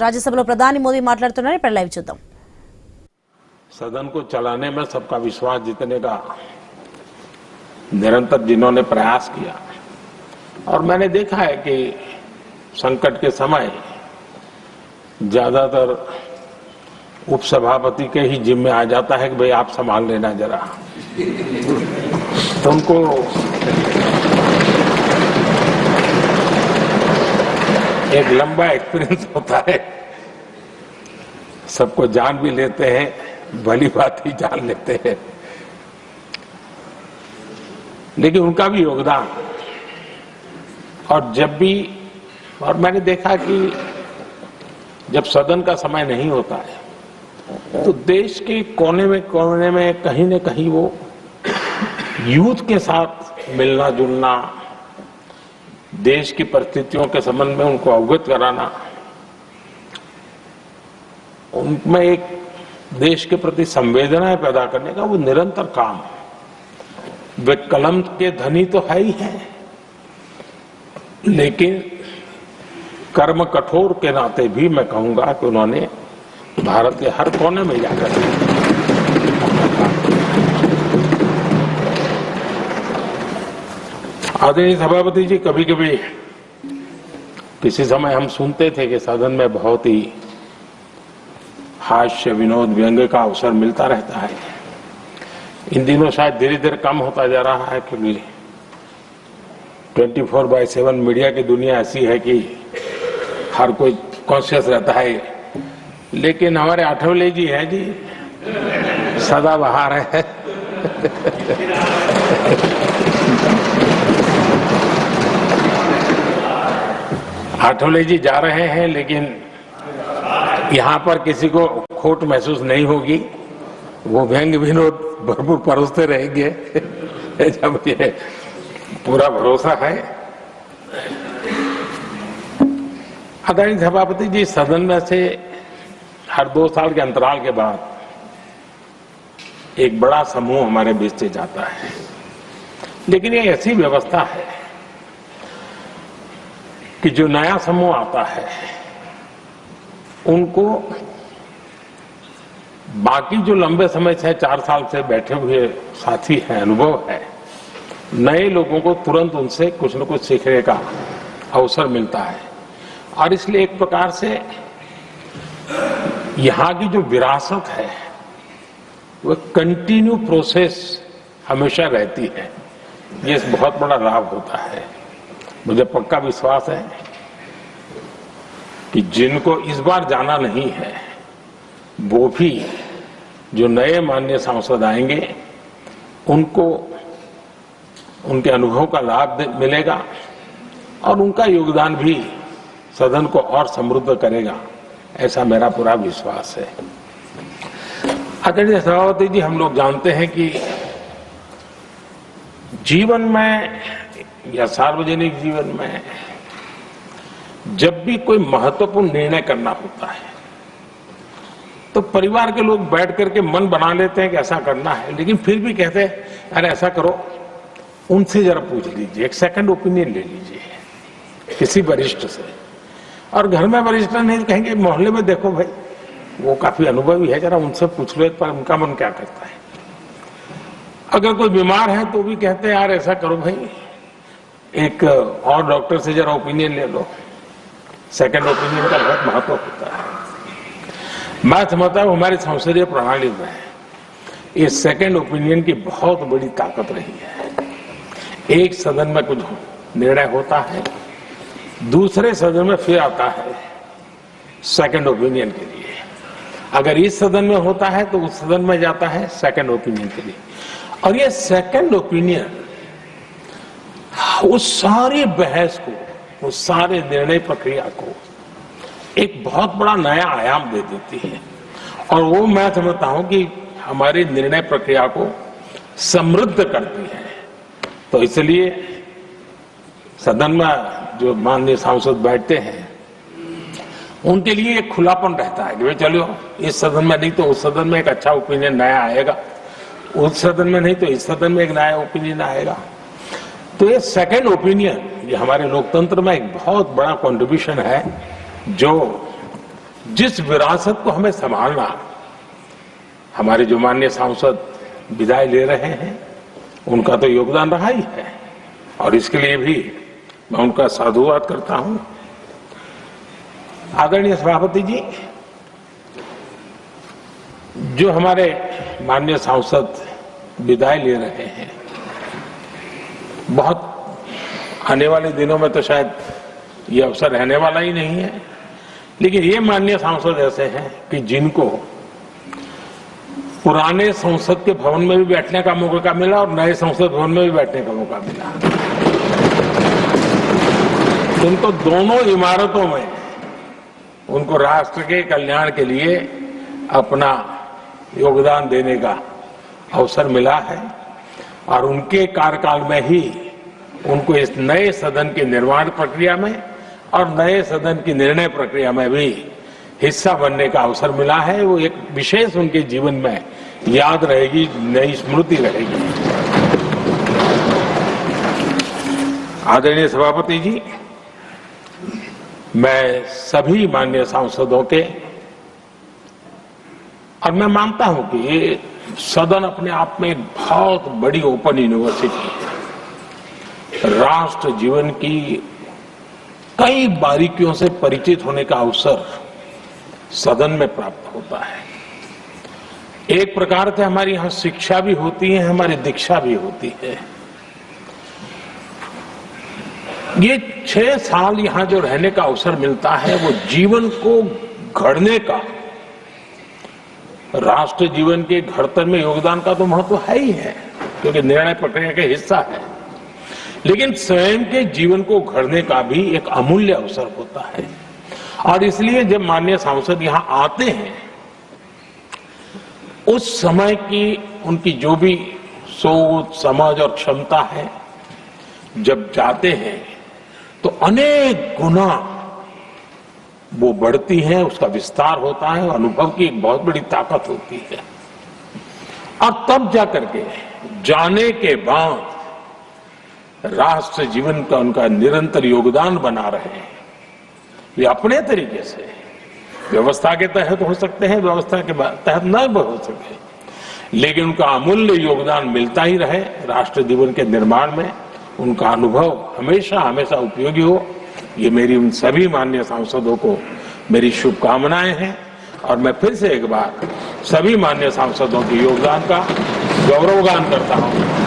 రాజ్యసభలో ప్రధాని మోదీ మాట్లాడుతున్నారని ఇప్పుడు లైవ్ చూద్దాం. सदन को चलाने में सबका विश्वास जीतने का निरंतर जिन्होंने प्रयास किया और मैंने देखा है कि संकट के समय ज्यादातर उपसभापति के ही जिम्मे आ जाता है कि भाई आप संभाल लेना जरा, तो उनको एक लंबा एक्सपीरियंस होता है, सबको जान भी लेते हैं, भली बात ही जान लेते हैं, लेकिन उनका भी योगदान और मैंने देखा कि जब सदन का समय नहीं होता है तो देश के कोने में कहीं न कहीं वो यूथ के साथ मिलना जुलना, देश की परिस्थितियों के संबंध में उनको अवगत कराना, उनमें एक देश के प्रति संवेदनाएं पैदा करने का वो निरंतर काम. वे कलम के धनी तो है ही हैं, लेकिन कर्म कठोर के नाते भी मैं कहूंगा कि उन्होंने भारत के हर कोने में जाकर आदरणीय सभापति जी, कभी कभी किसी समय हम सुनते थे कि सदन में बहुत ही हास्य विनोद व्यंग्य का अवसर मिलता रहता है. इन दिनों शायद धीरे धीरे कम होता जा रहा है, क्योंकि 24/7 मीडिया की दुनिया ऐसी है कि हर कोई कॉन्शियस रहता है. लेकिन हमारे आठवले जी हैं जी, सदाबहार है. आठवले जी जा रहे हैं, लेकिन यहाँ पर किसी को खोट महसूस नहीं होगी. वो व्यंग्य विनोद भरपूर परोसते रहेंगे, जब ये पूरा भरोसा है. आदरणीय सभापति जी, सदन में से हर 2 साल के अंतराल के बाद एक बड़ा समूह हमारे बीच से जाता है, लेकिन ये ऐसी व्यवस्था है कि जो नया समूह आता है उनको बाकी जो लंबे समय से 4 साल से बैठे हुए साथी हैं, अनुभव है, नए लोगों को तुरंत उनसे कुछ न कुछ सीखने का अवसर मिलता है. और इसलिए एक प्रकार से यहाँ की जो विरासत है वो कंटिन्यू प्रोसेस हमेशा रहती है. ये बहुत बड़ा लाभ होता है. मुझे पक्का विश्वास है कि जिनको इस बार जाना नहीं है वो भी जो नए माननीय सांसद आएंगे उनको उनके अनुभव का लाभ मिलेगा और उनका योगदान भी सदन को और समृद्ध करेगा, ऐसा मेरा पूरा विश्वास है. आदरणीय सभापति जी, हम लोग जानते हैं कि जीवन में या सार्वजनिक जीवन में जब भी कोई महत्वपूर्ण निर्णय करना होता है तो परिवार के लोग बैठ करके मन बना लेते हैं कि ऐसा करना है, लेकिन फिर भी कहते हैं अरे ऐसा करो, उनसे जरा पूछ लीजिए, एक सेकंड ओपिनियन ले लीजिए किसी वरिष्ठ से. और घर में वरिष्ठ नहीं कहेंगे, मोहल्ले में देखो भाई वो काफी अनुभवी है, जरा उनसे पूछ लो एक बार उनका मन क्या करता है. अगर कोई बीमार है तो भी कहते हैं यार ऐसा करो भाई, एक और डॉक्टर से जरा ओपिनियन ले लो. सेकंड ओपिनियन का बहुत महत्व होता है. मैं समझता हूं हमारी संसदीय प्रणाली में ये सेकंड ओपिनियन की बहुत बड़ी ताकत रही है. एक सदन में कुछ निर्णय होता है, दूसरे सदन में फिर आता है सेकंड ओपिनियन के लिए. अगर इस सदन में होता है तो उस सदन में जाता है सेकंड ओपिनियन के लिए. और ये सेकंड ओपिनियन उस सारी बहस को, उस सारे निर्णय प्रक्रिया को एक बहुत बड़ा नया आयाम दे देती है. और वो मैं समझता हूं कि हमारी निर्णय प्रक्रिया को समृद्ध करती है. तो इसलिए सदन में जो माननीय सांसद बैठते हैं उनके लिए एक खुलापन रहता है कि भाई चलो इस सदन में नहीं तो उस सदन में एक अच्छा ओपिनियन नया आएगा, उस सदन में नहीं तो इस सदन में एक नया ओपिनियन आएगा. तो ये सेकंड ओपिनियन ये हमारे लोकतंत्र में एक बहुत बड़ा कंट्रीब्यूशन है जो जिस विरासत को हमें संभालना, हमारे जो माननीय सांसद विदाई ले रहे हैं, उनका तो योगदान रहा ही है और इसके लिए भी मैं उनका साधुवाद करता हूं। आदरणीय सभापति जी, जो हमारे माननीय सांसद विदाई ले रहे हैं, बहुत आने वाले दिनों में तो शायद ये अवसर रहने वाला ही नहीं है, लेकिन ये माननीय सांसद ऐसे हैं कि जिनको पुराने संसद के भवन में भी बैठने का मौका मिला और नए संसद भवन में भी बैठने का मौका मिला। उनको दोनों इमारतों में उनको राष्ट्र के कल्याण के लिए अपना योगदान देने का अवसर मिला है और उनके कार्यकाल में ही उनको इस नए सदन की निर्माण प्रक्रिया में और नए सदन की निर्णय प्रक्रिया में भी हिस्सा बनने का अवसर मिला है। वो एक विशेष उनके जीवन में याद रहेगी, नई स्मृति रहेगी। आदरणीय सभापति जी, मैं सभी माननीय सांसदों के, और मैं मानता हूं कि ये सदन अपने आप में एक बहुत बड़ी ओपन यूनिवर्सिटी है। राष्ट्र जीवन की कई बारीकियों से परिचित होने का अवसर सदन में प्राप्त होता है। एक प्रकार से हमारी यहां शिक्षा भी होती है, हमारी दीक्षा भी होती है। ये 6 साल यहां जो रहने का अवसर मिलता है, वो जीवन को घड़ने का, राष्ट्र जीवन के घड़तर में योगदान का तो महत्व है ही है, क्योंकि निर्णय प्रक्रिया का हिस्सा है, लेकिन स्वयं के जीवन को घड़ने का भी एक अमूल्य अवसर होता है। और इसलिए जब माननीय सांसद यहां आते हैं, उस समय की उनकी जो भी सोच, समझ और क्षमता है, जब जाते हैं तो अनेक गुना वो बढ़ती है, उसका विस्तार होता है, अनुभव की एक बहुत बड़ी ताकत होती है। और तब जाकर के जाने के बाद राष्ट्र जीवन का उनका निरंतर योगदान बना रहे हैं। वे अपने तरीके से व्यवस्था के तहत हो सकते हैं, व्यवस्था के तहत न हो सके, लेकिन उनका अमूल्य योगदान मिलता ही रहे राष्ट्र जीवन के निर्माण में। उनका अनुभव हमेशा हमेशा उपयोगी हो, ये मेरी उन सभी माननीय सांसदों को मेरी शुभकामनाएं हैं। और मैं फिर से एक बार सभी माननीय सांसदों के योगदान का गौरवगान करता हूं।